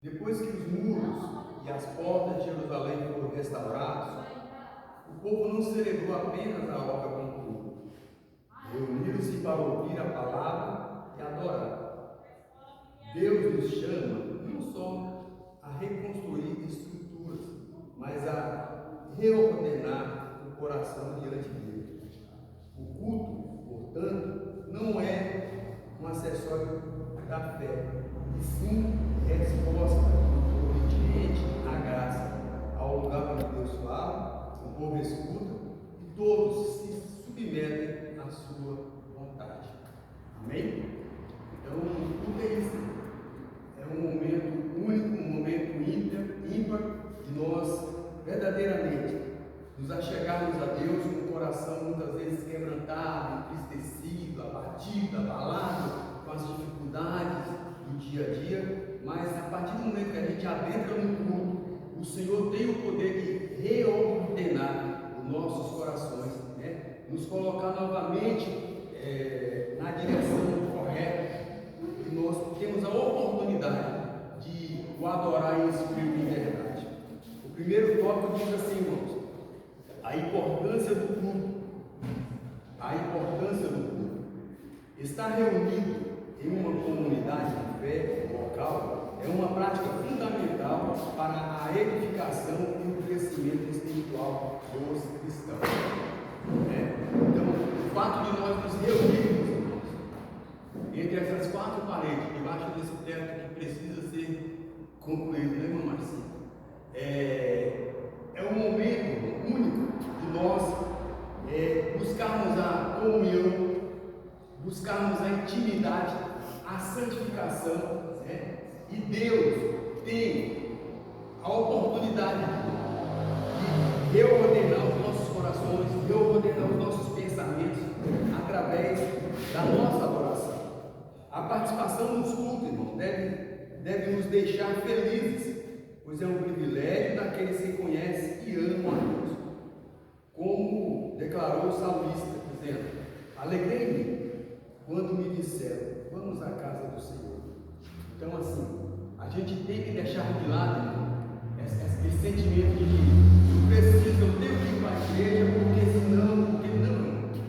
Depois que os muros e as portas de Jerusalém foram restaurados, o povo não celebrou apenas a obra concluída. Reuniram-se para ouvir a palavra e adorar. Deus nos chama não só a reconstruir estruturas, mas a reordenar o coração diante dele. O culto, portanto, não é um acessório da fé, e sim resposta obediente à graça, ao lugar onde Deus fala, o povo escuta e todos se submetem à sua vontade. Amém? Então, o culto é isso. É um momento único, um momento ímpar de nós verdadeiramente nos achegarmos a Deus com o coração muitas vezes quebrantado, entristecido, abatido, abalado com as dificuldades do dia a dia, mas a partir do momento que a gente adentra no culto, o Senhor tem o poder de reordenar os nossos corações, né? Nos colocar novamente na direção correta, e nós temos a oportunidade de o adorar em espírito e verdade. O primeiro tópico diz assim, irmãos, a importância do culto. A importância do culto. Estar reunido em uma comunidade de fé local é uma prática fundamental para a edificação e o crescimento espiritual dos cristãos. Então, o fato de nós nos reunirmos, irmãos, entre essas quatro paredes, debaixo desse teto que precisa ser concluído, né, irmã Marcinha? É um momento único de nós buscarmos a comunhão, buscarmos a intimidade, a santificação, né? E Deus tem a oportunidade de reordenar os nossos corações, reordenar os nossos pensamentos através da nossa adoração. A participação nos cultos, irmãos, deve nos deixar felizes, pois é um privilégio daqueles que conhecem e amam a Deus. Como declarou o salmista, dizendo: alegrei-me quando me disseram, vamos à casa do Senhor. Então, assim, a gente tem que deixar de lado, irmão, esse sentimento de que eu tenho que ir para a igreja, porque não.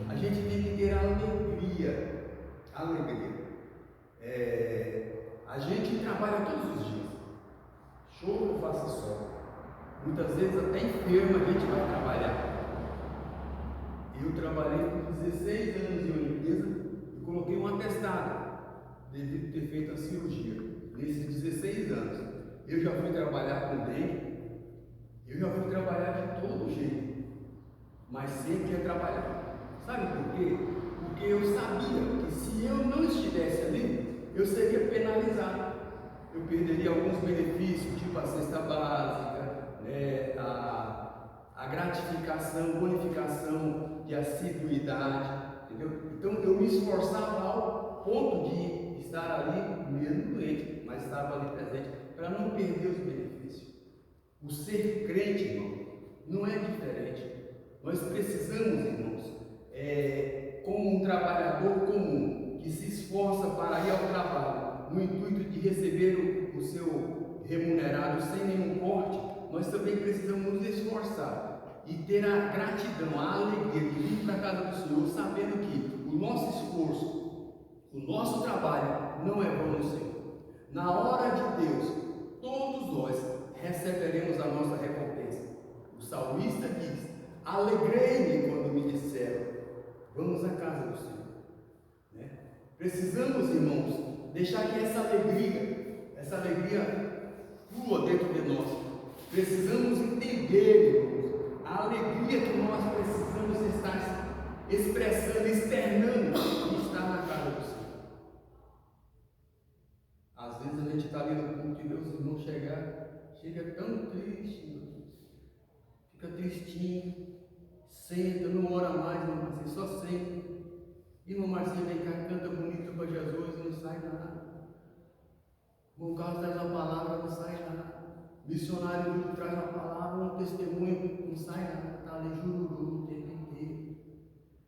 A gente tem que ter alegria. A gente trabalha todos os dias, chova ou faça sol. Muitas vezes até enfermo a gente vai trabalhar. Eu trabalhei por 16 anos em uma empresa e coloquei um atestado devido ter feito a cirurgia. Nesses 16 anos, eu já fui trabalhar com dengue, eu já fui trabalhar de todo jeito, mas sempre ia trabalhar. Sabe por quê? Porque eu sabia que se eu não estivesse ali, eu seria penalizado. Eu perderia alguns benefícios, tipo a cesta básica, né, a gratificação, bonificação de assiduidade, entendeu? Então eu me esforçava ao ponto de estar ali, mesmo doente, mas estava ali presente, para não perder os benefícios. O ser crente, irmão, não é diferente. Nós precisamos, irmãos, como um trabalhador comum, que se esforça para ir ao trabalho, no intuito de receber o seu remunerado sem nenhum corte, nós também precisamos nos esforçar e ter a gratidão, a alegria de vir para a casa do Senhor, sabendo que o nosso esforço, o nosso trabalho não é vão no Senhor. Na hora de Deus, todos nós receberemos a nossa recompensa. O salmista diz: alegrei-me quando me disseram, vamos à casa do Senhor. Né? Precisamos, irmãos, deixar que essa alegria flua dentro de nós. Precisamos entender, irmãos, a alegria que nós precisamos estar expressando, externando e estar na casa do Senhor. Às vezes a gente está ali no culto e vê os irmãos chega tão triste, meu Deus. Fica tristinho, senta, não ora mais, não, assim, só senta. Irmão Marcinho vem cá, canta bonito para Jesus e não sai nada. O Carlos traz uma palavra, não sai nada. Missionário Júlio traz uma palavra, um testemunho, não sai nada. Está ali jururu o tempo inteiro.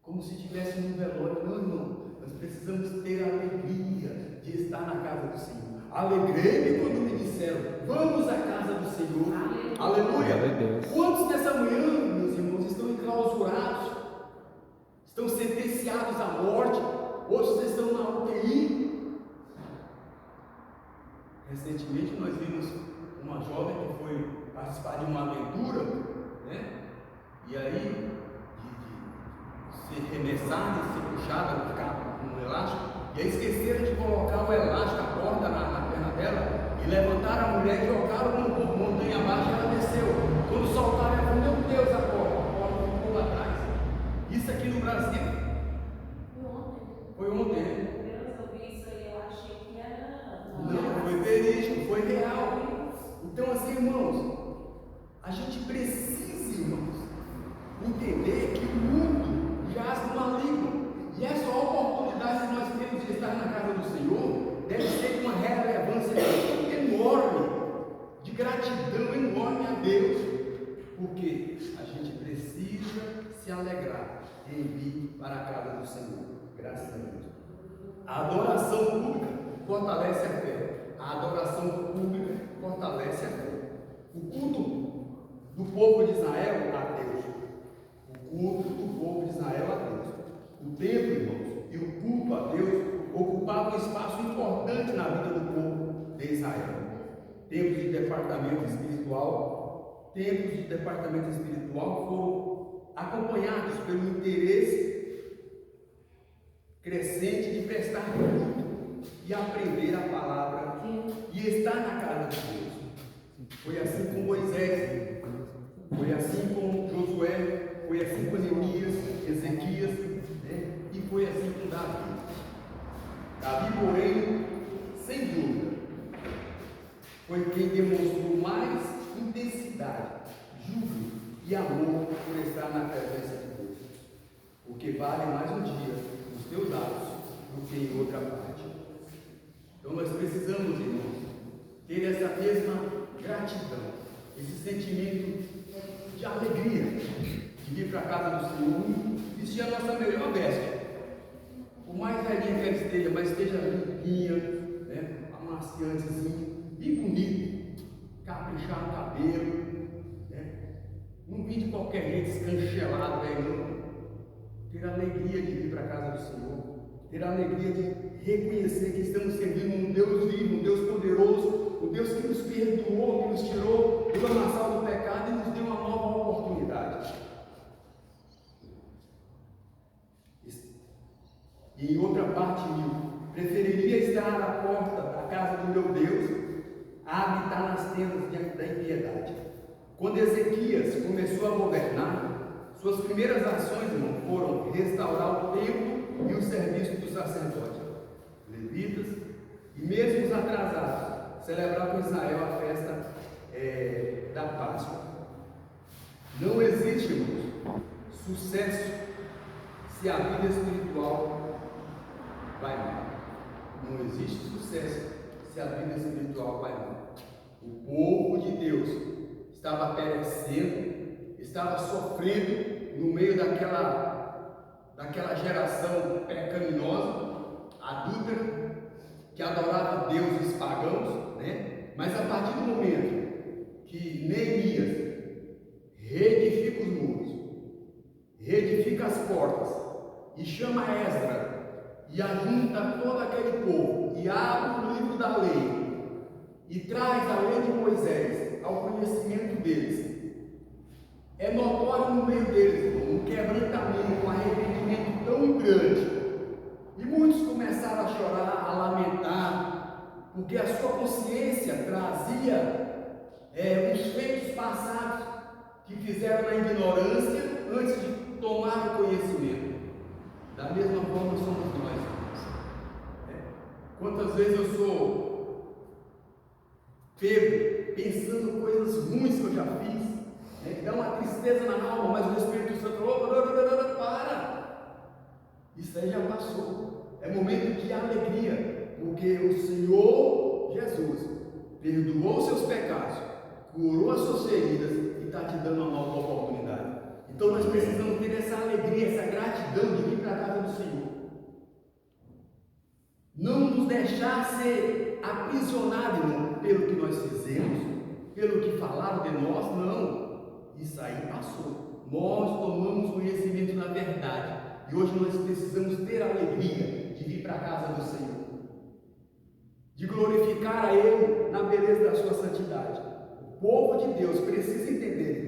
Como se estivesse num velório. Não, irmão, nós precisamos ter a alegria de estar na casa do Senhor. Alegrei-me quando me disseram: vamos à casa do Senhor. Aleluia. Aleluia. Quantos nessa manhã, meus irmãos, estão enclausurados, estão sentenciados à morte, outros estão na UTI? Recentemente nós vimos uma jovem que foi participar de uma aventura, né? E aí, de ser remessada, de ser puxada, ficar com um elástico, e aí esqueceram de colocar o elástico, a corda na perna dela, e levantaram a mulher e jogaram uma montanha abaixo e ela desceu. Quando soltaram, ela falou: meu Deus, a corda ficou lá atrás. Isso aqui no Brasil foi ontem. Eu vi isso aí, eu achei que era. Não, foi verídico, foi real. Então, assim, irmãos, a gente precisa, irmãos, entender que o mundo jaz no maligno. E essa oportunidade que nós temos de estar na casa do Senhor deve ser com uma relevância enorme, de gratidão enorme a Deus, porque a gente precisa se alegrar em vir para a casa do Senhor. Graças a Deus. A adoração pública fortalece a fé. A adoração pública fortalece a fé. O culto do povo de Israel a Deus. O culto do povo de Israel a Deus. O templo, irmãos, e o culto a Deus ocupavam um espaço importante na vida do povo de Israel. Templos de departamento espiritual foram acompanhados pelo interesse crescente de prestar culto e aprender a palavra e estar na casa de Deus. Foi assim com Moisés, foi assim com Josué, foi assim com Neemias, Ezequias, né? E foi assim com Davi. Davi, porém, sem dúvida, foi quem demonstrou mais intensidade, júbilo e amor por estar na presença de Deus, porque vale mais um dia os teus atos do que em outra parte. Então nós precisamos, irmãos, ter essa mesma gratidão, esse sentimento de alegria de vir para a casa do Senhor, vestir a nossa melhor veste, por mais velhinha que ela esteja, mas esteja limpinha, né? Amaciantezinho, bem bonito, caprichar no cabelo, né? Não vir de qualquer jeito escanchelado, não. Ter a alegria de vir para a casa do Senhor, ter a alegria de reconhecer que estamos servindo um Deus vivo, um Deus poderoso, um Deus que nos perdoou, que nos tirou do lamaçal do pecado e nos deu uma nova oportunidade. E em outra parte, preferiria estar à porta da casa do meu Deus a habitar nas tendas diante da impiedade. Quando Ezequias começou a governar, suas primeiras ações, irmão, foram restaurar o templo e o serviço do sacerdote, levitas, e mesmo os atrasados, celebrar com Israel a festa da Páscoa. Não existe, irmãos, sucesso se a vida espiritual vai mal. Não existe sucesso se a vida espiritual vai mal. O povo de Deus estava perecendo, estava sofrendo no meio daquela geração pecaminosa, adúltera, que adorava deuses pagãos, né? Mas a partir do momento que Neemias reedifica os muros, reedifica as portas e chama Esdras e ajunta todo aquele povo e abre o livro da lei e traz a lei de Moisés ao conhecimento deles, é notório no meio deles, irmão, um quebrantamento, um arrependimento tão grande, e muitos começaram a chorar, a lamentar, porque a sua consciência trazia os feitos passados que fizeram na ignorância antes de tomar o conhecimento. Da mesma forma somos nós. Quantas vezes eu sou pego pensando coisas ruins que eu já fiz, né, que dá uma tristeza na alma, mas o Espírito Santo falou: para! Isso aí já passou. É momento de alegria, porque o Senhor Jesus perdoou os seus pecados, curou as suas feridas e está te dando uma nova oportunidade. Então nós precisamos ter essa alegria, essa gratidão de vir para a casa do Senhor. Não nos deixar ser aprisionados, irmão, pelo que nós fizemos, pelo que falaram de nós, não. Isso aí passou. Nós tomamos conhecimento da verdade. E hoje nós precisamos ter a alegria de vir para a casa do Senhor, de glorificar a Ele na beleza da sua santidade. O povo de Deus precisa entender,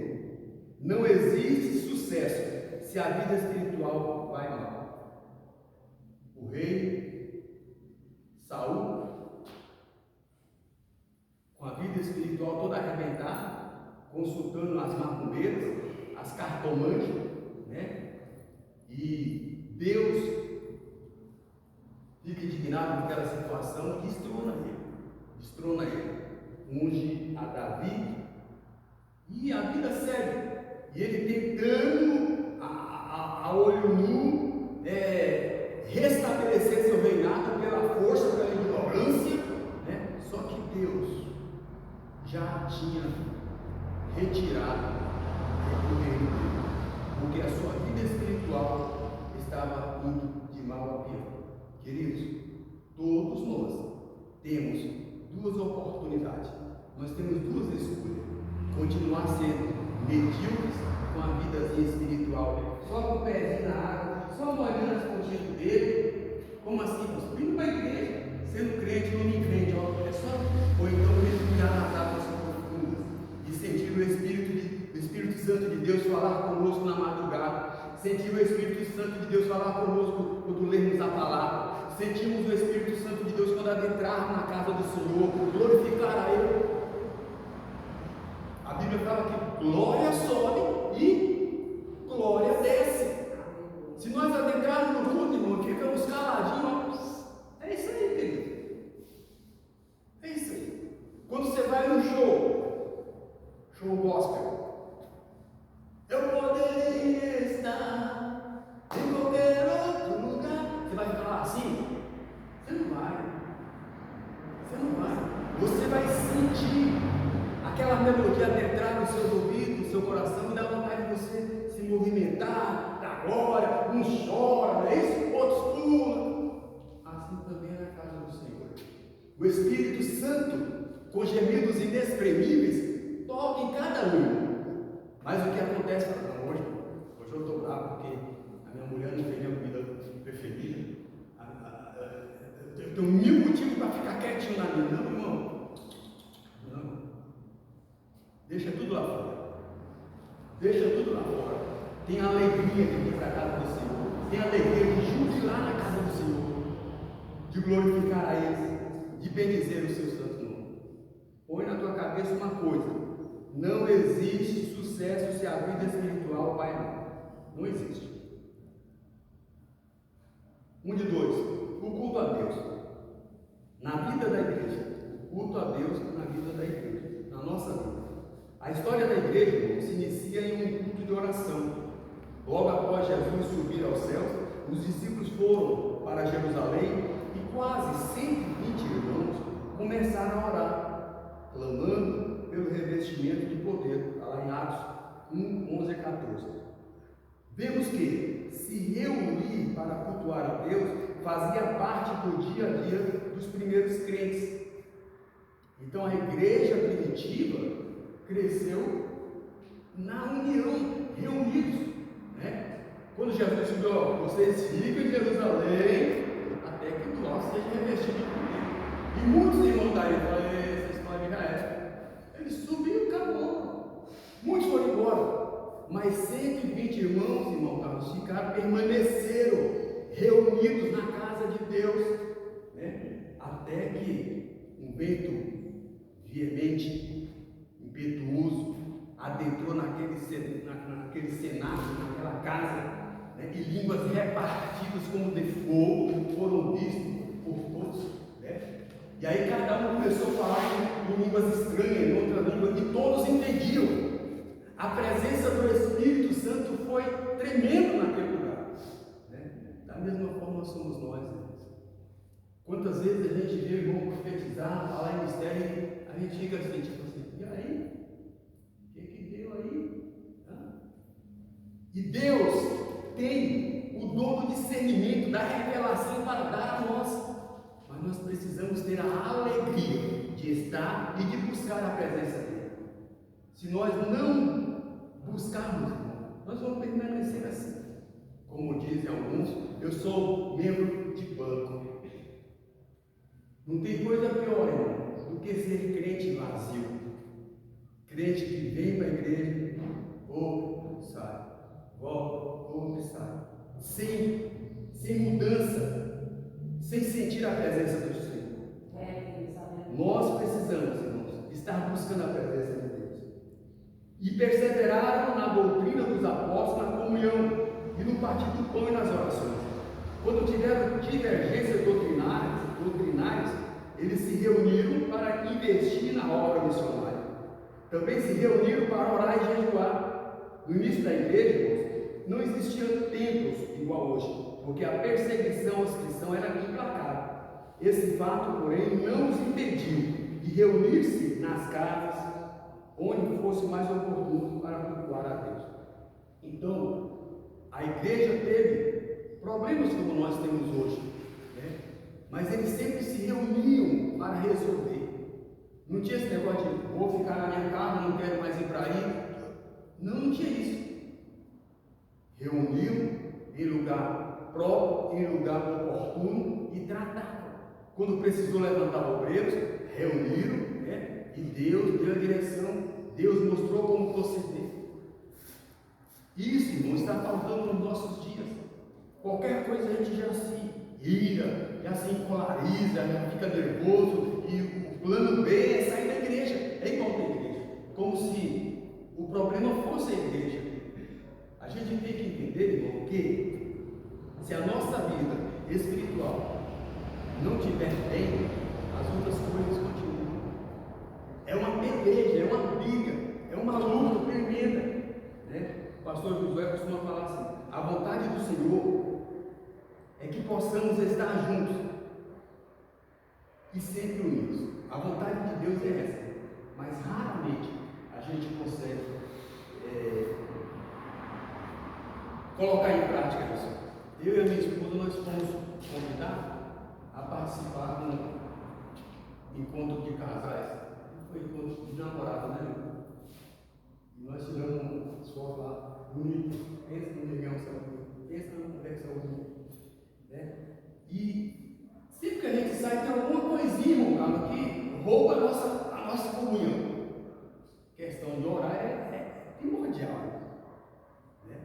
irmão, não existe sucesso se a vida espiritual vai mal. O rei Saul, com a vida espiritual toda arrebentada, consultando as macumbeiras, as cartomantes, né? E Deus fica indignado com aquela situação e destrona ele, unge a Davi, e a vida segue. E ele tentando a olho nu restabelecer seu reinado pela força, pela ignorância, né? Só que Deus já tinha retirado o reino dele, porque a sua vida espiritual estava indo de mal a pior. Queridos, todos nós temos duas oportunidades, nós temos duas escolhas: continuar sendo medíocres com a vidazinha espiritual, só com o pezinho na água, só molhando as pontinhas do dedo. Como assim? Você indo para a igreja, sendo crente ou não crente, ó, é só, ou então mergulhar nas águas profundas e sentir o Espírito Santo de Deus falar conosco na madrugada, sentir o Espírito Santo de Deus falar conosco quando lermos a palavra, sentimos o Espírito Santo de Deus quando adentrarmos na casa do Senhor, glorificar a Ele. A Bíblia fala que glória sobe e glória desce. Se nós adentrarmos no culto, irmão, ficamos caladinhos, é isso aí, querido. É isso aí. Quando você vai no show gospel, eu poderia estar em qualquer outro lugar. Você vai falar assim? Você não vai. Você não vai. Você vai sentir aquela melodia adentrar no seu ouvido, no seu coração, e dá vontade de você se movimentar, dar glória. Uns choram, não é isso? Outros pulam. Assim também é na casa do Senhor. O Espírito Santo, com gemidos inexprimíveis, toca em cada um. Mas o que acontece hoje eu estou bravo porque a minha mulher não tem minha comida preferida. Eu tenho mil motivos para ficar quietinho na minha. Não, irmão. Não. Deixa tudo lá fora. Deixa tudo lá fora. Tem a alegria de vir para a casa do Senhor. Tem a alegria de jubilar na casa do Senhor. De glorificar a Ele. De bendizer o seu santo nome. Põe na tua cabeça uma coisa: não existe sucesso se a vida espiritual vai mal. Não existe. 1 de 2. O culto a Deus. Na vida da igreja. O culto a Deus na vida da igreja. Na nossa vida. A história da igreja, irmão, se inicia em um culto de oração. Logo após Jesus subir aos céus, os discípulos foram para Jerusalém e quase 120 irmãos começaram a orar, clamando pelo revestimento de poder. Está lá em Atos 1, 11 a 14. Vemos que se reunir para cultuar a Deus fazia parte do dia a dia dos primeiros crentes. Então a igreja primitiva cresceu na união, reunidos, né? Quando Jesus subiu, vocês ficam em Jerusalém até que nós seja revestido de poder. E muitos irmãos daí falaram: essa história já é. Ele subiu e acabou. Muitos foram embora. Mas 120 irmãos, Carlos, ficaram, permaneceram reunidos na casa de Deus, né? Até que um vento veemente, impetuoso, adentrou naquele cenáculo, naquela casa, né? E línguas repartidas como de fogo foram vistas por todos, né? E aí cada um começou a falar em línguas estranhas, em outras línguas, e todos entendiam. A presença do Espírito Santo foi tremendo naquele lugar, né? Da mesma forma somos nós, irmãos. Quantas vezes a gente vê o irmão profetizar, falar em mistério, a gente fica assim, tipo assim, e aí? O que deu aí? E Deus tem o dom do discernimento, da revelação para dar a nós. Mas nós precisamos ter a alegria de de estar e de buscar a presença dele. Se nós não buscarmos, irmão, nós vamos permanecer assim. Como dizem alguns, eu sou membro de banco. Não tem coisa pior, irmão, do que ser crente vazio. Crente que vem para a igreja, ou sai, volta, ou sai. Sem mudança, sem sentir a presença do Senhor. Nós precisamos, irmãos, estar buscando a presença de Deus. E perseveraram na doutrina dos apóstolos, na comunhão, e no partir do pão e nas orações. Quando tiveram divergências doutrinárias, eles se reuniram para investir na obra missionária. Também se reuniram para orar e jejuar. No início da igreja, irmãos, não existiam templos igual hoje, porque a perseguição aos cristãos era implacável. Esse fato, porém, não os impediu de reunir-se nas casas onde fosse mais oportuno para cultuar a Deus. Então, a igreja teve problemas como nós temos hoje, né? Mas eles sempre se reuniam para resolver. Não tinha esse negócio de vou ficar na minha casa, não quero mais ir para aí. Não tinha isso. Reuniam em lugar próprio, em lugar oportuno e tratavam. Quando precisou levantar obreiros, reuniram, né? E Deus deu a direção, Deus mostrou como proceder. Isso, irmão, está faltando nos nossos dias. Qualquer coisa a gente já se ira, já se encolariza, já fica nervoso, e o plano B é sair da igreja, é igual da igreja, como se o problema fosse a igreja. A gente tem que entender, irmão, que se a nossa vida espiritual não estiver bem, as outras coisas continuam. É uma peleja, é uma briga, é uma luta tremenda, né? O pastor Josué costuma falar assim: a vontade do Senhor é que possamos estar juntos e sempre unidos. A vontade de Deus é essa, mas raramente a gente consegue colocar em prática isso. Eu e a minha esposa, nós fomos convidados a participar de um encontro de casais. Foi encontro de namorado, né? E nós tiramos uma foto lá, bonito. Pensa no negão, pensa na conversa bonita, né? E sempre que a gente sai, tem alguma coisinha, irmão, que rouba a nossa comunhão. A questão de orar é primordial, né?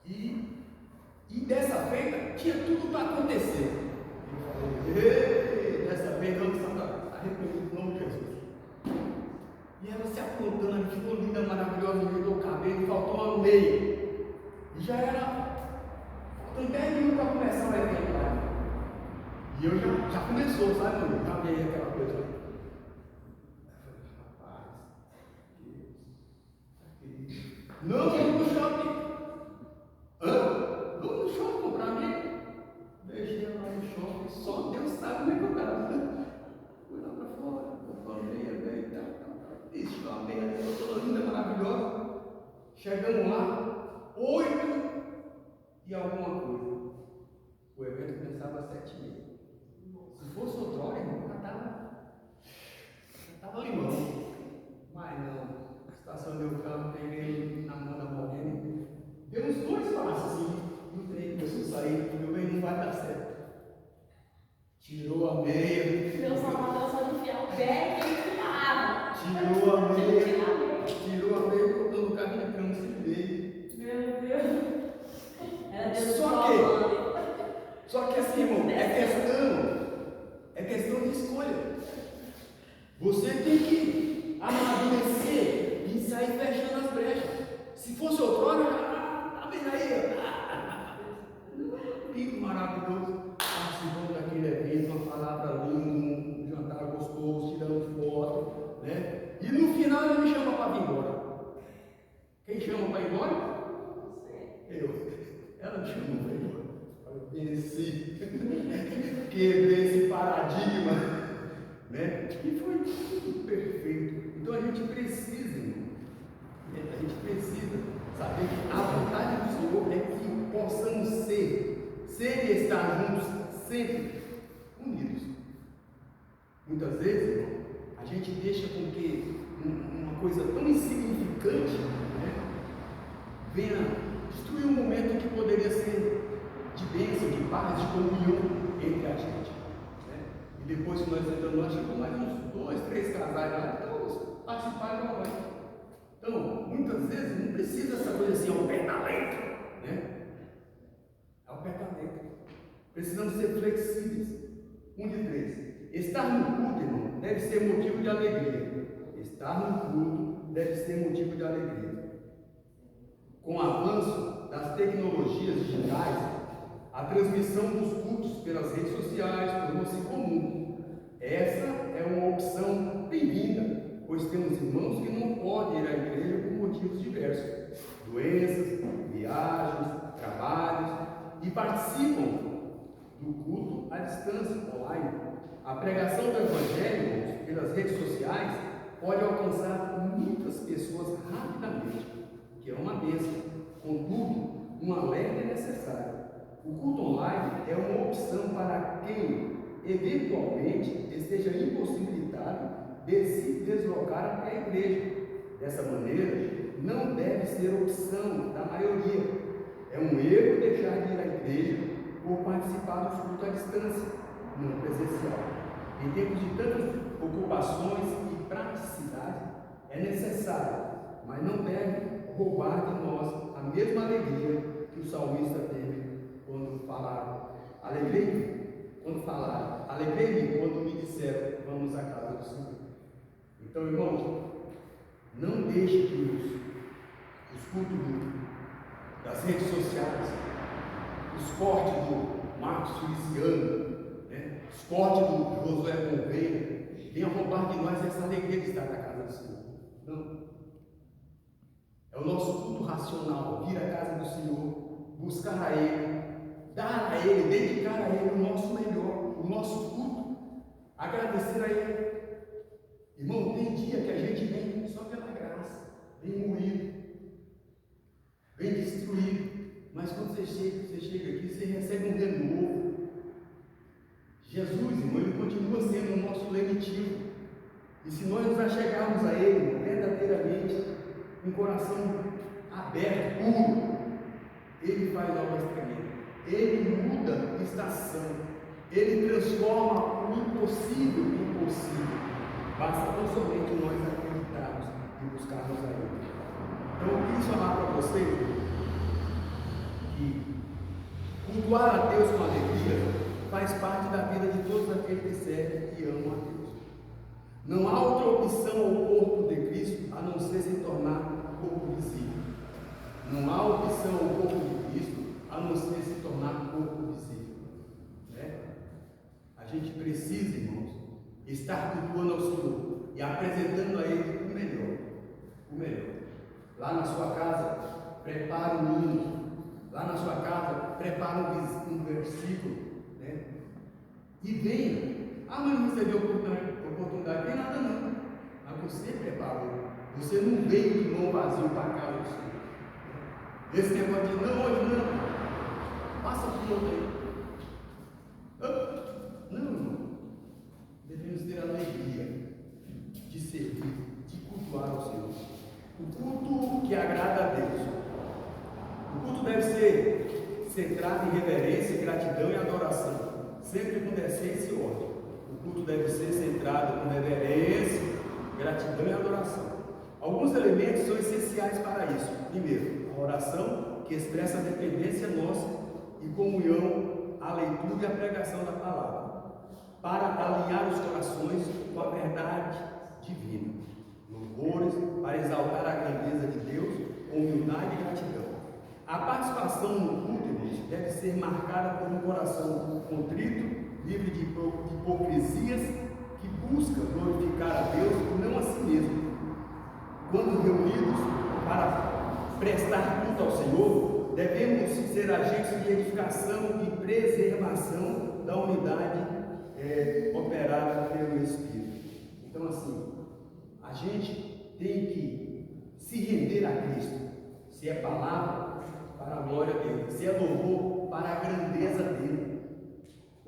E dessa feita tinha tudo para acontecer. Eu falei, dessa vez não está arrependido no nome de Jesus. E ela se apontando, ela ficou linda, maravilhosa, virou o cabelo, faltou uma meia. E já era, faltando 10 minutos para começar o evento lá. E eu já começou, sabe, mano? Já veio aquela coisa. Eu falei, rapaz, Deus, não, vamos no shopping. Hã? Vamos no shopping comprar meia. Deixei ela lá no shopping, só Deus sabe como é que eu estava. Fui lá para fora, comprou a meia, velho, vestiu a meia, toda linda, maravilhosa. Chegamos lá, 8 e alguma coisa. O evento começava às 7h30. Se fosse outra hora, irmão, já estava limão. Mas não, estacionei o carro, peguei na mão da Morena. Deu uns 2 passos assim, no trem, começou a sair, meu bem, não vai dar certo. Tirou a meia. Meu Salvador só de enfiar o pé e enfiava. Tirou a meia, botou no carro de cama, se veio. Meu Deus. Era Deus Só que assim, irmão, é questão de escolha. Você tem que amadurecer e sair fechando as brechas. Se fosse outrora, tá bem aí. Lindo, maravilhoso. Participando daquele evento, uma palavra linda, um jantar gostoso, tirando foto, né? E no final ele me chama para vir embora. Quem chama para ir embora? Eu. Ela me chamou para ir embora. Eu venci, quebrei esse paradigma, né? E foi tudo perfeito. Então a gente precisa, irmão, a gente precisa saber que a vontade do Senhor é que possamos ser e estar juntos sempre unidos. Muitas vezes, irmão, coisa tão insignificante, né, venha destruir um momento que poderia ser de bênção, de paz, de comunhão entre a gente. Né? E depois que nós entramos, nós chegamos mais uns 2, 3 casais lá, então vamos participar de uma noite. Então, muitas vezes não precisa essa coisa assim, ao pé da letra, né? Ao pé da letra. Precisamos ser flexíveis. 1 de 3. Estar no culto, irmão, deve ser motivo de alegria. Estar no culto deve ser motivo de alegria. Com o avanço das tecnologias digitais, a transmissão dos cultos pelas redes sociais tornou-se comum. Essa é uma opção bem-vinda, pois temos irmãos que não podem ir à igreja por motivos diversos, doenças, viagens, trabalhos, e participam do culto à distância, online. A pregação do Evangelho pelas redes sociais pode alcançar muitas pessoas rapidamente, o que é uma bênção. Contudo, um alerta é necessário. O culto online é uma opção para quem eventualmente esteja impossibilitado de se deslocar até a igreja. Dessa maneira, não deve ser opção da maioria. É um erro deixar de ir à igreja por participar dos cultos à distância, não presencial. Em tempos de tantas ocupações e praticidade, é necessário, mas não deve roubar de nós a mesma alegria que o salmista teve quando falaram, alegrei-me quando me disseram, vamos à casa do Senhor. Então, irmãos, não deixe que os cultos das redes sociais, os cortes do Marcos Feliciano, né, os cortes do Josué Gouveia, venham roubar de nós essa alegria de estar na casa do Senhor. Não. É o nosso culto racional, vir à casa do Senhor, buscar a Ele, dar a Ele, dedicar a Ele o nosso melhor, o nosso culto, agradecer a Ele. Irmão, tem dia que a gente vem só pela graça, vem moído, vem destruído, mas quando você chega aqui, você recebe um renovo. Jesus, irmão, Ele continua sendo o nosso lenitivo, e se nós nos achegarmos a Ele verdadeiramente, com o coração aberto, puro, Ele faz obras tremendas, Ele muda estação, Ele transforma o impossível em possível. Basta tão somente nós acreditarmos e buscarmos a Ele. Então eu quis falar para vocês que cultuar a Deus com alegria faz parte da vida de todos aqueles que servem e amam a Deus. Não há outra opção ao corpo de Cristo a não ser se tornar corpo visível. Não há opção ao corpo de Cristo a não ser se tornar corpo visível. Né? A gente precisa, irmãos, estar cultuando ao Senhor e apresentando a Ele o melhor. O melhor. Lá na sua casa, prepare um hino. Lá na sua casa, prepare um versículo. Né? E venha. Ah, mas não recebeu oportunidade. Tem nada não. Mas você preparou. Você não veio de mão vazia para a casa do Senhor. Esse negócio de não, hoje não. Passa por outro aí. Não, irmão. Devemos ter alegria de servir, de cultuar ao Senhor. O culto que agrada a Deus. O culto deve ser centrado em reverência, gratidão e adoração, sempre com decência e ordem. O culto deve ser centrado com reverência, gratidão e adoração. Alguns elementos são essenciais para isso. Primeiro, a oração, que expressa a dependência nossa e comunhão, a leitura e a pregação da palavra, para alinhar os corações com a verdade divina. Louvores, para exaltar a grandeza de Deus, com humildade e gratidão. A participação no culto, irmãos, deve ser marcada por um coração contrito, livre de hipocrisias, que busca glorificar a Deus e não a si mesmo. Quando reunidos para prestar culto ao Senhor, devemos ser agentes de edificação e preservação da unidade operada pelo Espírito. Então, assim, a gente tem que se render a Cristo. Se é palavra, para a glória dele. Se é louvor, para a grandeza dele.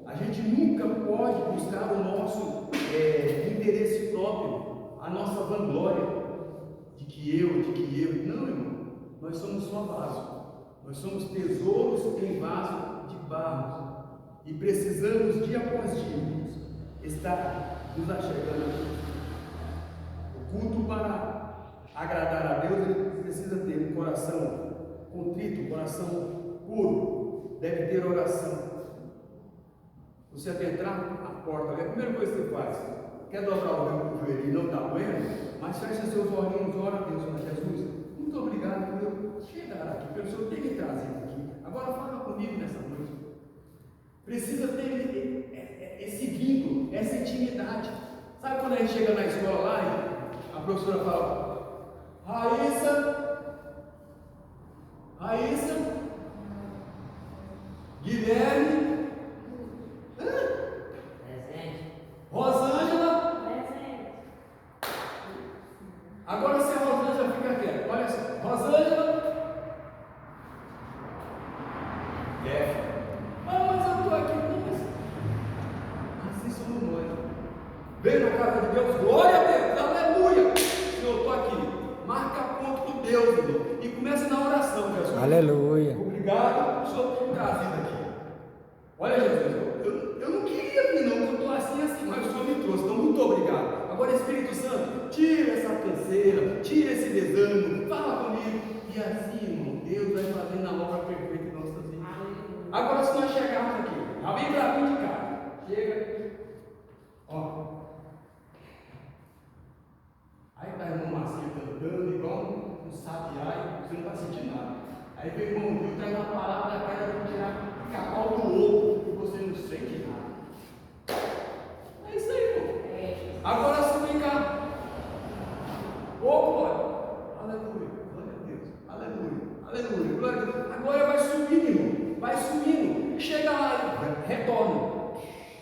A gente nunca pode buscar o nosso interesse próprio, a nossa vanglória. que eu. Não, irmão. Nós somos só vaso. Nós somos tesouros em vaso de barro. E precisamos, dia após dia, estar nos achegando a Deus. O culto para agradar a Deus, ele precisa ter um coração contrito, um coração puro. Deve ter oração. Você adentrar a porta, a primeira coisa que você faz, quer dobrar o joelho e não está doendo, mas fecha seus olhinhos, ora a Deus, Jesus, muito obrigado por eu chegar aqui, pelo Senhor ter me trazido aqui. Agora fala comigo nessa noite. Precisa ter esse vínculo, essa intimidade. Sabe quando a gente chega na escola lá e a professora fala, Raíssa, Guilherme, Rosângela. Agora se a Rosângela fica quieta, olha só, Rosângela. Mas eu estou aqui, assim somos nós. Vem na casa de Deus, glória a Deus, aleluia. Senhor, eu estou aqui. Marca ponto com Deus, irmão. E começa na oração, Jesus. Aleluia. Obrigado por Senhor ter me trazido aqui. Olha, Jesus, eu não queria vir, não, eu estou assim, mas o Senhor me trouxe, então muito obrigado. Agora, Espírito Santo, tira essa canseira, tira esse desânimo, fala comigo. E assim, irmão, Deus vai fazendo a obra perfeita em nossas vidas. Agora, se nós chegarmos aqui, já vem para mim de cá, chega, ó. Aí está o irmão Marcinho cantando, igual um sabiá, e você não está sentindo nada. Aí vem o irmão Rio, traz uma palavra da cara de tirar o cacau do ovo, e você não sente nada. É isso aí, irmão. Agora se vem cá. Ô, glória. Aleluia. Glória a Deus. Aleluia. Glória a Deus. Agora vai subindo, irmão. Vai subindo. Chega lá, retorna.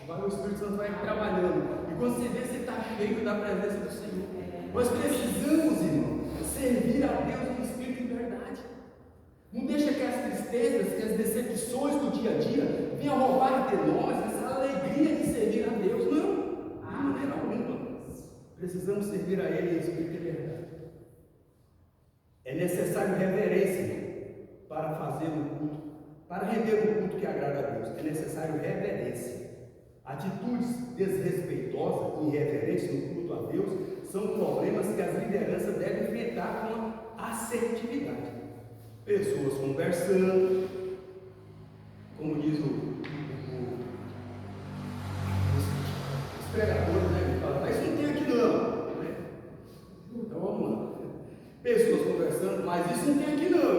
Agora o Espírito Santo vai trabalhando. E quando você vê, você está cheio da presença do Senhor. Nós precisamos, irmão, servir a Deus em espírito e verdade. Não deixa que as tristezas, que as decepções do dia a dia venham roubar de nós essa alegria de servir a Deus. Não, de maneira alguma. Precisamos servir a Ele em espírito e verdade. É necessário reverência para fazer o culto, para render o culto que agrada a Deus. É necessário reverência. Atitudes desrespeitosas e irreverentes no culto a Deus são problemas que as lideranças devem enfrentar com assertividade. Pessoas conversando, como diz os pregadores, né? Falam, mas isso não tem aqui não. Né? Então vamos lá. Pessoas conversando, mas isso não tem aqui não.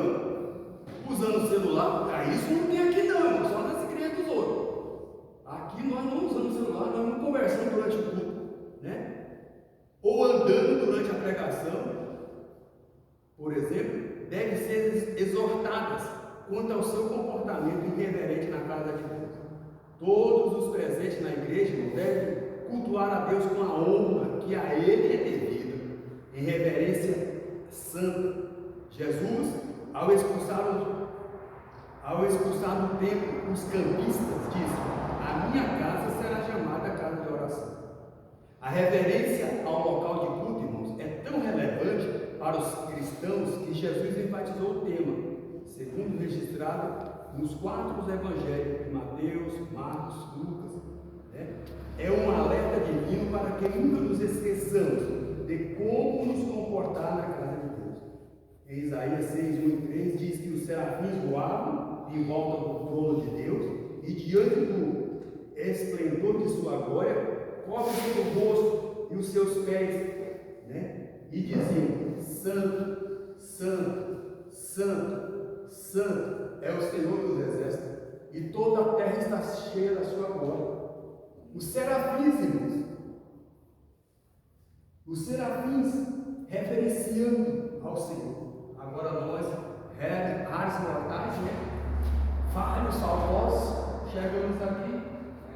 Usando o celular, isso não tem aqui não, só nas igrejas dos outros. Aqui nós não usamos celular, nós não conversamos durante o culto, né? Ou andando durante a pregação, por exemplo, devem ser exortadas quanto ao seu comportamento irreverente na casa de Deus. Todos os presentes na igreja devem cultuar a Deus com a honra que a Ele é devida, em reverência santa. Jesus, ao expulsar do templo os cambistas, disse: a minha casa será chamada casa de oração. A reverência ao local de culto, irmãos, é tão relevante para os cristãos que Jesus enfatizou o tema, segundo registrado nos 4 evangelhos, Mateus, Marcos, Lucas. Né? É um alerta divino para que nunca nos esqueçamos de como nos comportar na casa de Deus. Em Isaías 6, 1 e 3 diz que os serafins voavam em volta do trono de Deus e diante do esplendor de sua glória, cobrem o rosto e os seus pés, né? E diziam: Santo, Santo, Santo, Santo é o Senhor dos exércitos, e toda a terra está cheia da sua glória. Os serafins, irmãos, os serafins reverenciando ao Senhor. Agora nós, raros mortais, né? Falhos, salvosos, chegamos aqui,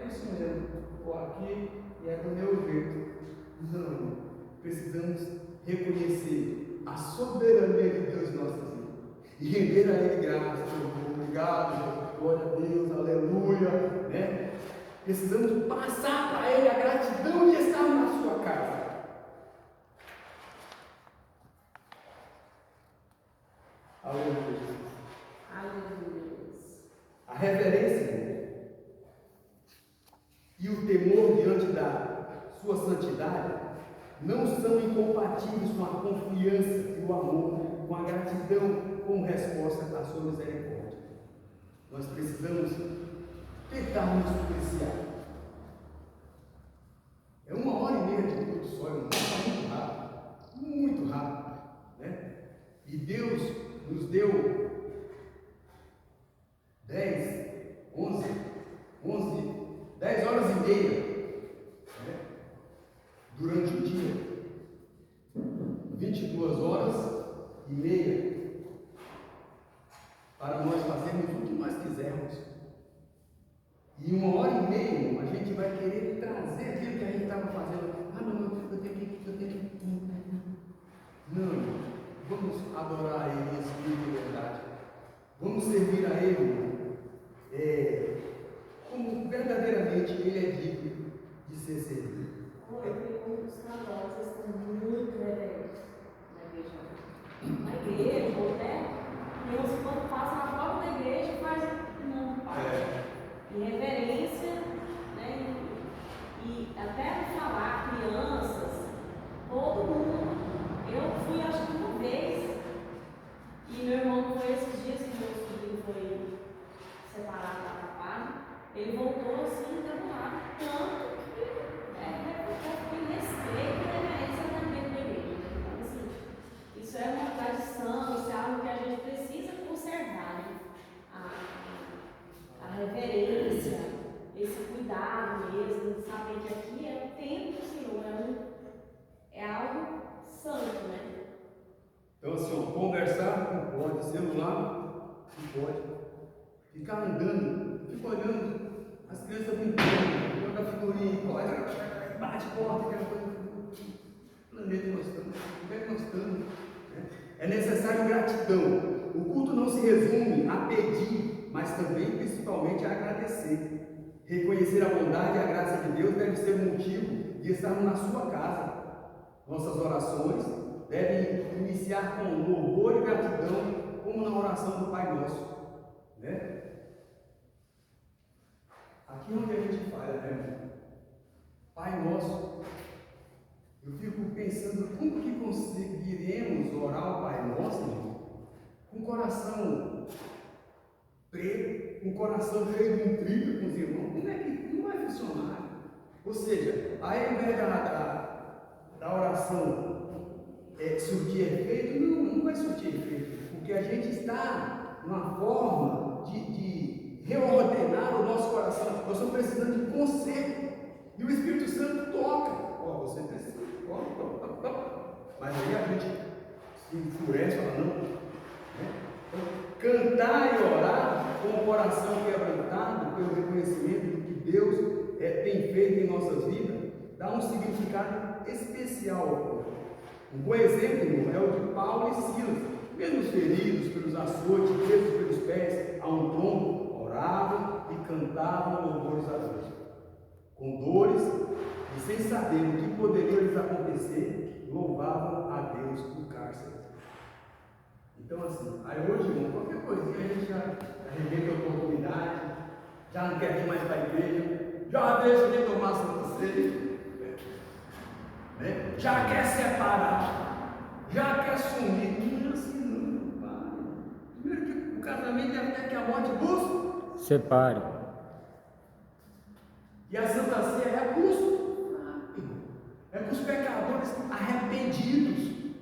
é isso mesmo, estou aqui e é do meu jeito. Não, precisamos reconhecer a soberania de Deus em nossas vidas e render a Ele graças. Obrigado, glória a Deus, aleluia, né? Precisamos passar para Ele a gratidão de estar na sua casa. Aleluia. Aleluia. A reverência e o temor diante da sua santidade não são incompatíveis com a confiança e o amor, com a gratidão como resposta à sua misericórdia. Nós precisamos tentar nos policiar. É 1h30 de culto só, é muito rápido, né? E Deus nos deu 10 horas e meia, né? Durante o dia, 22 horas e meia, para nós fazermos o que nós quisermos. E 1h30 a gente vai querer trazer aquilo que a gente estava fazendo. Ah, não, eu tenho que. Não, vamos adorar a Ele em espírito e verdade. Vamos servir a Ele como verdadeiramente Ele é digno de ser servido. Os casais estão muito reverentes na igreja, ou até Deus, quando passa na porta da igreja, faz um pai. Em reverência, né? E até falar, crianças, todo mundo. Eu fui, acho que uma vez, e meu irmão foi esses dias que meu sobrinho foi separado da trabalho, ele voltou assim, demorado, tanto que tem respeito e reverência dentro da igreja. Então, assim, isso é uma tradição, isso é algo que a gente precisa conservar, né? A reverência, esse cuidado mesmo, saber que aqui é o templo do Senhor, é algo santo, né? Então, assim, conversar não pode, celular não pode, ficar andando, fica olhando as crianças brincando, joga figurinha, bate porta, aquela coisa. Que planeta nós estamos? Como é que nós estamos? É necessário gratidão. O culto não se resume a pedir, mas também, principalmente, a agradecer. Reconhecer a bondade e a graça de Deus deve ser o motivo de estarmos na sua casa. Nossas orações devem iniciar com louvor e gratidão, como na oração do Pai Nosso, né? Aqui é onde a gente falha, né, irmão? Pai Nosso, eu fico pensando como que conseguiremos orar o Pai Nosso, irmão, com o coração preto, com o coração cheio de intriga com os irmãos. Como é que não vai funcionar? Ou seja, ao invés da oração surtir efeito, não vai surtir efeito, porque a gente está numa forma de reordenar o nosso coração. Nós estamos precisando de conserto, e o Espírito Santo toca. Você precisa, mas aí a gente se enfurece e fala, não, né? Então, cantar e orar com o coração quebrantado pelo reconhecimento do que Deus tem feito em nossas vidas, dá um significado especial ao povo. Um bom exemplo, irmão, é o de Paulo e Silas, mesmo feridos pelos açoites, presos pelos pés a um tronco, oravam e cantavam louvores a Deus. Com dores e sem saber o que poderia lhes acontecer, louvavam a Deus no cárcere. Então, assim, aí hoje, irmão, qualquer coisinha a gente já arrebenta a oportunidade, já não quer ir mais para a igreja, já deixa de tomar Santa Ceia. Né? Já quer separar, já quer sumir. Não é assim, não, pai. Primeiro que o casamento é até que a morte busca. Separe. E a Santa Ceia é custo. É para os pecadores arrependidos.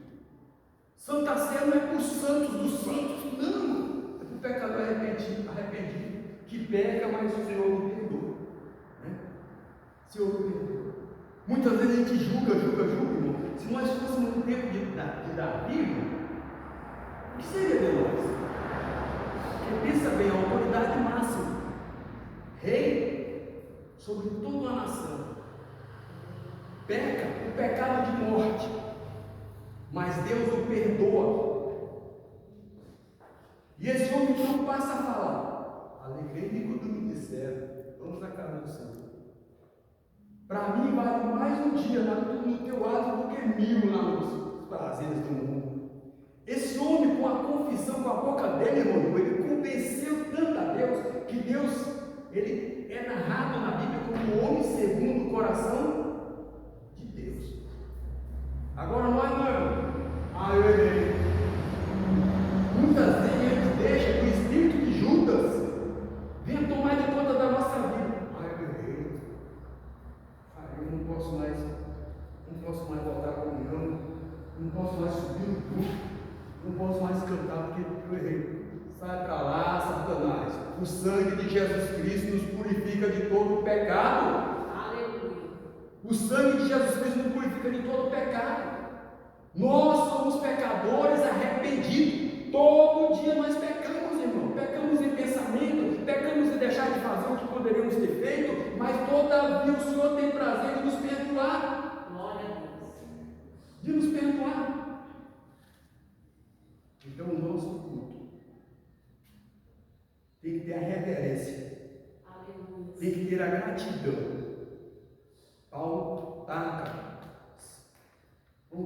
Santa Ceia não é para os santos dos santos, não. É para o pecador arrependido, que peca, mas o Senhor o perdoa. Né? O Senhor o perdoa. Muitas vezes a gente julga, irmão. Se nós fôssemos no tempo de Davi, o que seria de nós? Porque pensa bem, a autoridade máxima, rei sobre toda a nação, peca o pecado de morte, mas Deus o perdoa. E esse homem então passa a falar: alegrei-me quando me disseram, vamos à casa do Senhor. Para mim vale mais um dia no teu ato do que 1000 lá nos prazeres do mundo. Esse homem, com a confissão confissão com a boca dele, irmão, ele convenceu tanto a Deus, que Deus, ele é narrado na Bíblia como o homem segundo o coração de Deus. Agora nós não, eu errei. Muitas vezes a gente deixa que o espírito de Judas venha tomar de conta da nossa vida. Eu errei. Eu não posso mais voltar à comunhão, não posso mais subir no grupo, não posso mais cantar porque eu errei. Sai para lá, Satanás. O sangue de Jesus Cristo nos purifica de todo o pecado. Aleluia. O sangue de Jesus Cristo nos purifica de todo o pecado. Nós somos pecadores arrependidos. Todo dia nós pecamos, irmão. Pecamos em pensamento, pecamos em deixar de fazer o que poderíamos ter feito, mas todavia o Senhor tem prazer de nos perdoar. Glória a Deus. De nos perdoar. Então o nosso culto tem que ter a reverência. Aleluia. Tem que ter a gratidão. Paulo está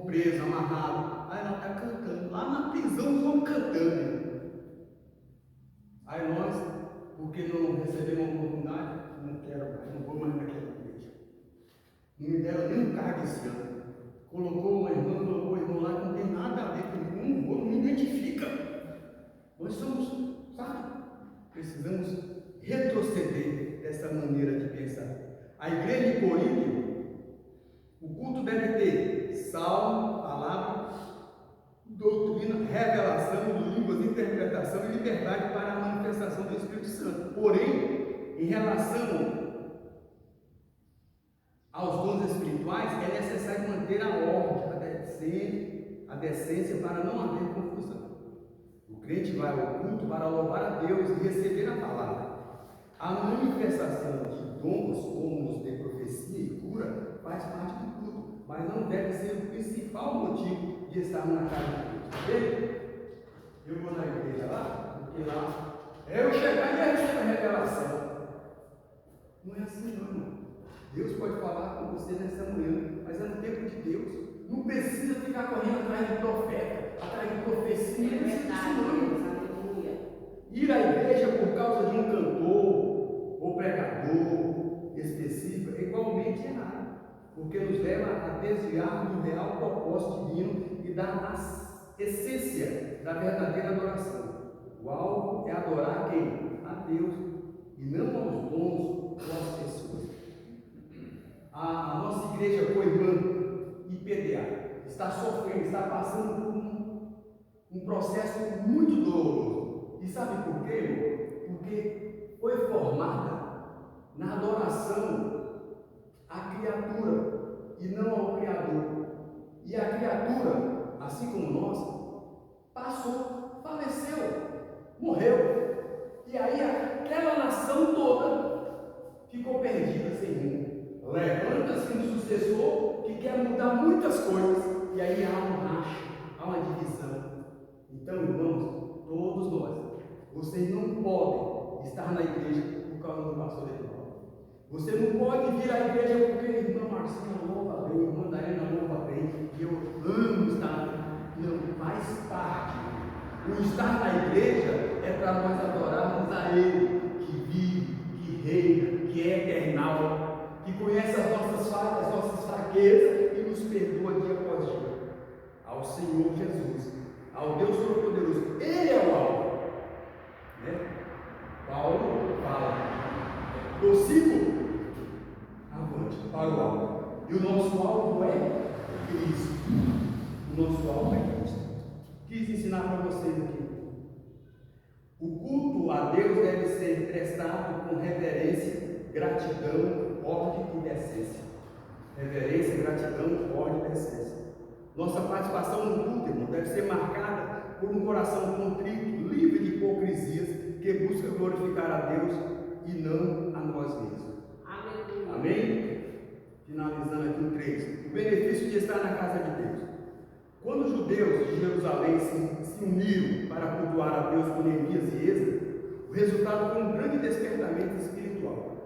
preso, amarrado. Aí nós está cantando. Lá na prisão nós vamos cantando. Aí nós, porque não recebemos a oportunidade, não quero mais, não vou mais naquela igreja. Não me deram nem um cargo esse ano. Colocou o irmão lá que não tem nada a ver comigo, não me identifica. Nós somos, sabe? Precisamos retroceder dessa maneira de pensar. A igreja de Corinto, o culto deve ter salmo, palavra, doutrina, revelação, línguas, interpretação e liberdade para a manifestação do Espírito Santo. Porém, em relação aos dons espirituais, é necessário manter a ordem, a decência para não haver confusão. O crente vai ao culto para louvar a Deus e receber a palavra. A manifestação de dons, como os de profecia e cura, faz parte do culto, mas não deve ser o principal motivo de estar na casa de Deus. Eu vou na igreja lá, porque lá eu chegar e recebo a revelação. Não é assim não, irmão. Deus pode falar com você nessa manhã, mas é no tempo de Deus. Não precisa ficar correndo atrás de profeta, atrás de profecia. É verdade, aleluia. Ir à igreja por causa de um cantor ou pregador específico é igualmente errado, porque nos leva a desviar do real propósito divino e da essência da verdadeira adoração. O alvo é adorar quem? A Deus, e não aos dons ou às pessoas. A nossa igreja Coimã IPDA está sofrendo, está passando por um processo muito doloroso. E sabe por quê? Porque foi formada na adoração à criatura e não ao Criador. E a criatura, assim como nós, passou, faleceu, morreu. E aí aquela nação toda ficou perdida sem rumo. Levanta-se um sucessor que quer mudar muitas coisas, e aí há um racha, há uma divisão. Então, irmãos, todos nós, vocês não podem estar na igreja por causa do pastor Eduardo. Você não pode vir à igreja porque a irmã Marcinha louva bem, a irmã Daiana louva bem, e eu amo estar. Não, faz parte. O estar na igreja é para nós adorarmos a Ele, que vive, que reina, que é eternal, que conhece as nossas falhas, as nossas fraquezas e nos perdoa dia após dia. Ao Senhor Jesus, ao Deus Todo-Poderoso, Ele é o alvo. Né? Paulo fala: prossigo avante para o alvo. E o nosso alvo é Cristo. O nosso alvo é Cristo. Quis ensinar para vocês aqui. O culto a Deus deve ser prestado com reverência, gratidão, ordem e decência. Reverência, gratidão, ordem e decência. Nossa participação no culto, irmão, deve ser marcada por um coração contrito, livre de hipocrisias, que busca glorificar a Deus e não a nós mesmos. Aleluia. Amém? Finalizando aqui o 3. O benefício de estar na casa de Deus. Quando os judeus de Jerusalém se uniram para cultuar a Deus com Neemias e Esdras, o resultado foi um grande despertamento espiritual.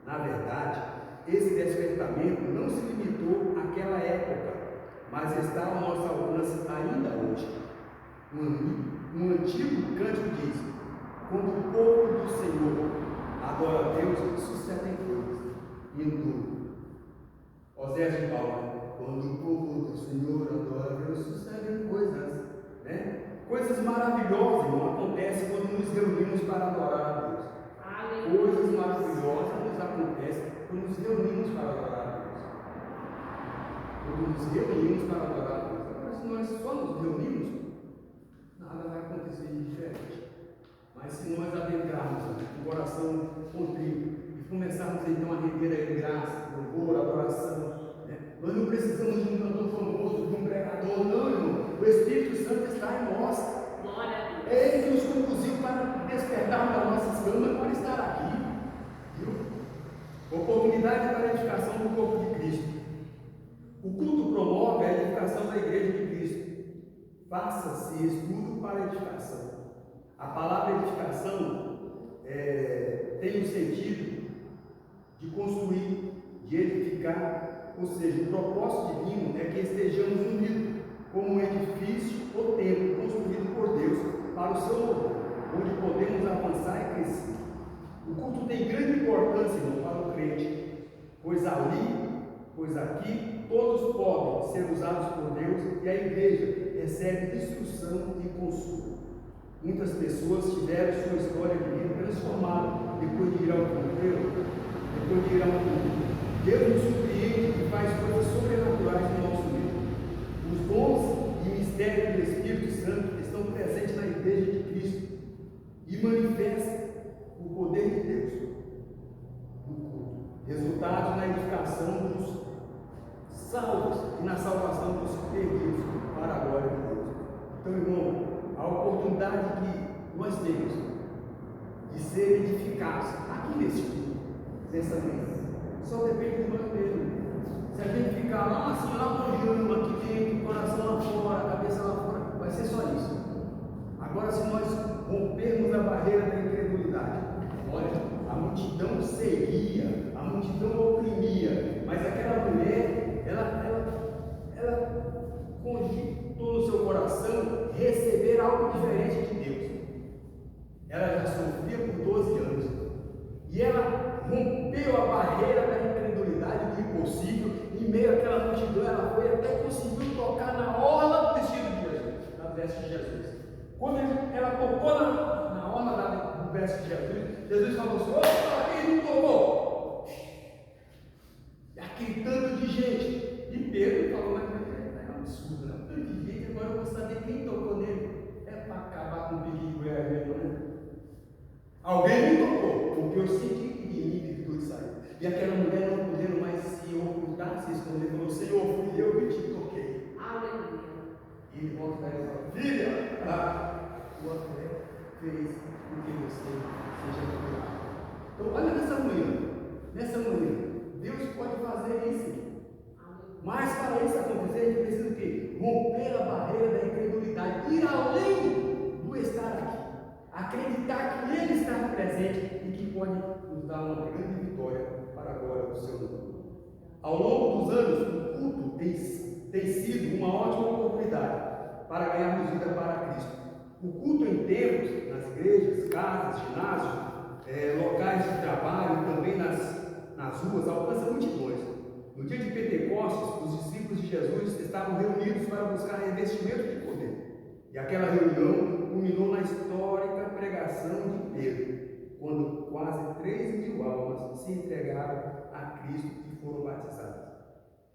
Na verdade, esse despertamento não se limitou àquela época, mas está ao nosso alcance ainda hoje. Um o povo do Senhor adora a Deus, sucedem coisas. Indo Oséias de Paulo, quando o povo do Senhor adora a Deus, sucedem coisas, né? Coisas maravilhosas, irmão, acontecem quando nos reunimos para adorar a Deus. Coisas maravilhosas nos acontecem quando nos reunimos para adorar a Deus. Quando nos reunimos para adorar a Deus. Agora, se nós só nos reunimos, nada vai acontecer de diferente. Mas se nós adentrarmos o coração contrito e começarmos então a render em graça, louvor, adoração, né? Nós não precisamos de um cantor famoso, de um pregador, não, irmão. O Espírito Santo está em nós. É Ele que nos conduziu para despertarmos das nossas camas para estar aqui. Viu? Oportunidade para a edificação do corpo de Cristo. O culto promove a edificação da igreja de Cristo. Faça-se estudo para a edificação. A palavra edificação tem o sentido de construir, de edificar, ou seja, o propósito divino é que estejamos unidos como um edifício ou templo construído por Deus para o seu louvor, onde podemos avançar e crescer. O culto tem grande importância, irmão, para o crente, pois aqui, todos podem ser usados por Deus e a igreja recebe instrução e consolo. Muitas pessoas tiveram sua história de vida transformada depois de ir ao culto. Deus nos surpreende e faz coisas sobrenaturais no nosso meio. Os dons e mistérios do Espírito Santo estão presentes na igreja de Cristo e manifestam o poder de Deus no culto. Resultados na edificação dos salvos e na salvação dos perdidos para a glória de Deus. Então, irmão, a oportunidade que nós temos de ser edificados aqui nesse culto, nessa mesa, só depende de nós mesmos. Se a gente ficar lá assim, lá longe, aqui dentro, coração lá fora, cabeça lá fora, vai ser só isso. Agora, se nós rompermos a barreira da incredulidade, olha, a multidão seguia, a multidão oprimia, mas aquela mulher, ela cogitou no seu coração receber algo diferente de Deus. Ela já sofria por 12 anos e ela rompeu a barreira da incredulidade do impossível. Em meio àquela multidão, ela foi até conseguiu tocar na orla do vestido de Jesus, na veste de Jesus. Quando ela tocou na orla do veste de Jesus, Jesus falou assim: opa, quem não tocou? E aquele tanto de gente. E Pedro falou: mas é um absurdo, né? Tanto de gente, agora eu vou saber quem tocou nele. É para acabar com o biquinho goiano, né? Alguém me tocou, porque eu senti que de mim que tudo saiu. E aquela mulher não podendo mais se ocultar, se esconder, falou: Senhor, fui eu que te toquei. Aleluia. E ele volta para ela e fala: filha, tua fé fez com que você seja curado. Então, olha nessa manhã, Deus pode fazer isso. Mas para isso acontecer, a gente precisa o quê? Romper a barreira da incredulidade, ir além do estar aqui. Acreditar que Ele está presente e que pode nos dar uma grande vitória para a glória do seu nome. Ao longo dos anos, o culto tem sido uma ótima oportunidade para ganharmos vida para Cristo. O culto em templos, nas igrejas, casas, ginásios, locais de trabalho e também nas ruas, alcança multidões. No dia de Pentecostes, os discípulos de Jesus estavam reunidos para buscar revestimento de poder. E aquela reunião culminou na histórica pregação de Pedro, quando quase 3.000 almas se entregaram a Cristo e foram batizadas.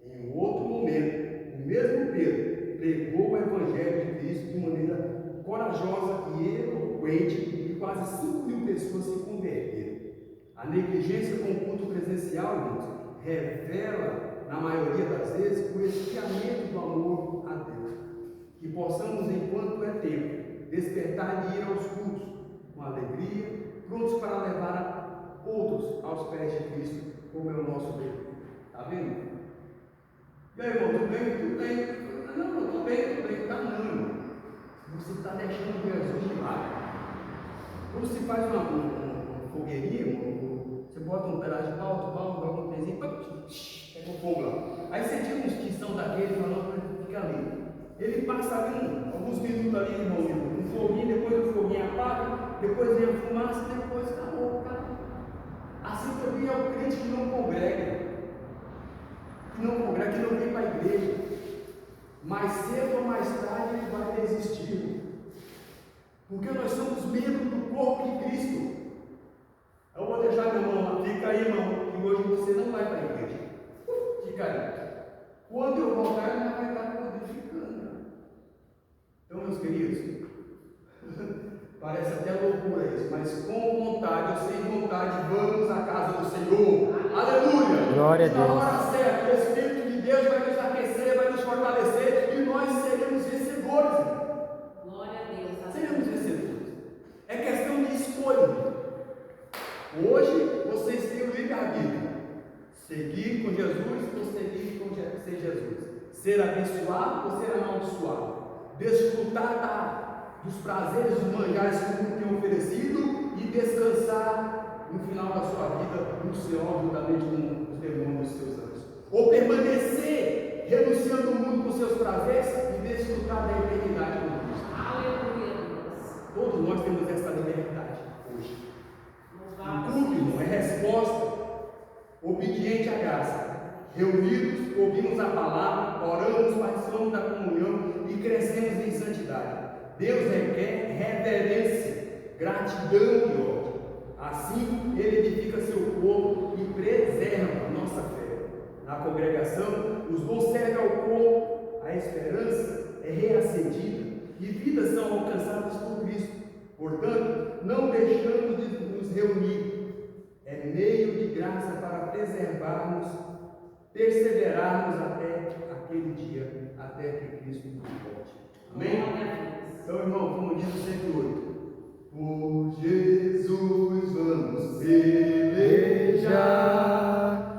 Em outro momento, o mesmo Pedro pregou o Evangelho de Cristo de maneira corajosa e eloquente e quase 5.000 pessoas se converteram. A negligência com o culto presencial, irmãos, revela, na maioria das vezes, o esfriamento do amor a Deus. Que possamos, enquanto é tempo, despertar e ir aos cultos com alegria, prontos para levar outros aos pés de Cristo, como é o nosso Deus. Está vendo? E aí, irmão, tudo bem? Tudo bem? Não, estou bem. Está não, irmão. Você está deixando Jesus de lado. Quando se faz uma fogueirinha, você bota um pedaço de pau, joga um pezinho, pega o fogo lá. Aí você tira uns tição daquele e fala: fica ali. Ele passa ali alguns minutos ali, irmão, um foguinho, depois o foguinho apaga, depois vem a fumaça, depois acabou, cara. Assim também é o crente que não congrega, que não vem para a igreja. Mais cedo ou mais tarde ele vai desistir, porque nós somos membros do corpo de Cristo. Eu vou deixar meu irmão lá, fica aí, irmão, que hoje você não vai para a igreja. Fica aí. Quando eu voltar, ele vai estar codificando. Então, meus queridos, parece até loucura isso, mas com vontade ou sem vontade, vamos à casa do Senhor. Aleluia! Glória a Na Deus. hora certa, o Espírito de Deus vai nos aquecer, vai nos fortalecer e nós seremos vencedores. Glória a Deus. Seremos vencedores. É questão de escolha. Hoje vocês têm o livre-arbítrio. Seguir com Jesus ou seguir sem Jesus. Ser abençoado ou ser amaldiçoado. Desfrutar dos prazeres dos manjares que o mundo tem oferecido e descansar no final da sua vida no Senhor, juntamente com os demônios dos seus anjos. Ou permanecer renunciando o mundo com seus prazeres e desfrutar da eternidade com Cristo. Aleluia, Deus. Todos nós temos essa liberdade hoje. Louvado O culto, irmão, é resposta obediente à graça. Reunidos, ouvimos a palavra, oramos, participamos da comunhão e crescemos em santidade. Deus requer reverência, gratidão e ódio. Assim, Ele edifica seu corpo e preserva a nossa fé. Na congregação, os bons servem ao corpo, a esperança é reacendida e vidas são alcançadas por Cristo. Portanto, não deixamos de nos reunir. É meio de graça para perseverarmos até aquele dia, até que Cristo volte. Amém? Então, irmão, como diz o 108, por Jesus vamos pelejar,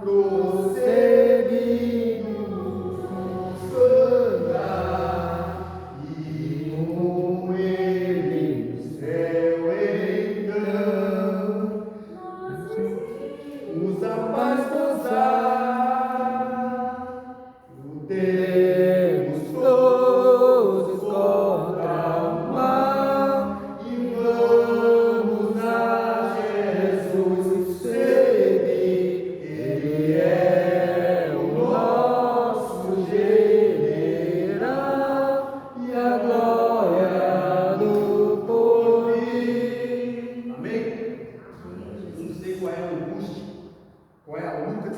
prosseguimos, andar, e com Ele no céu então, nos a paz gozar, o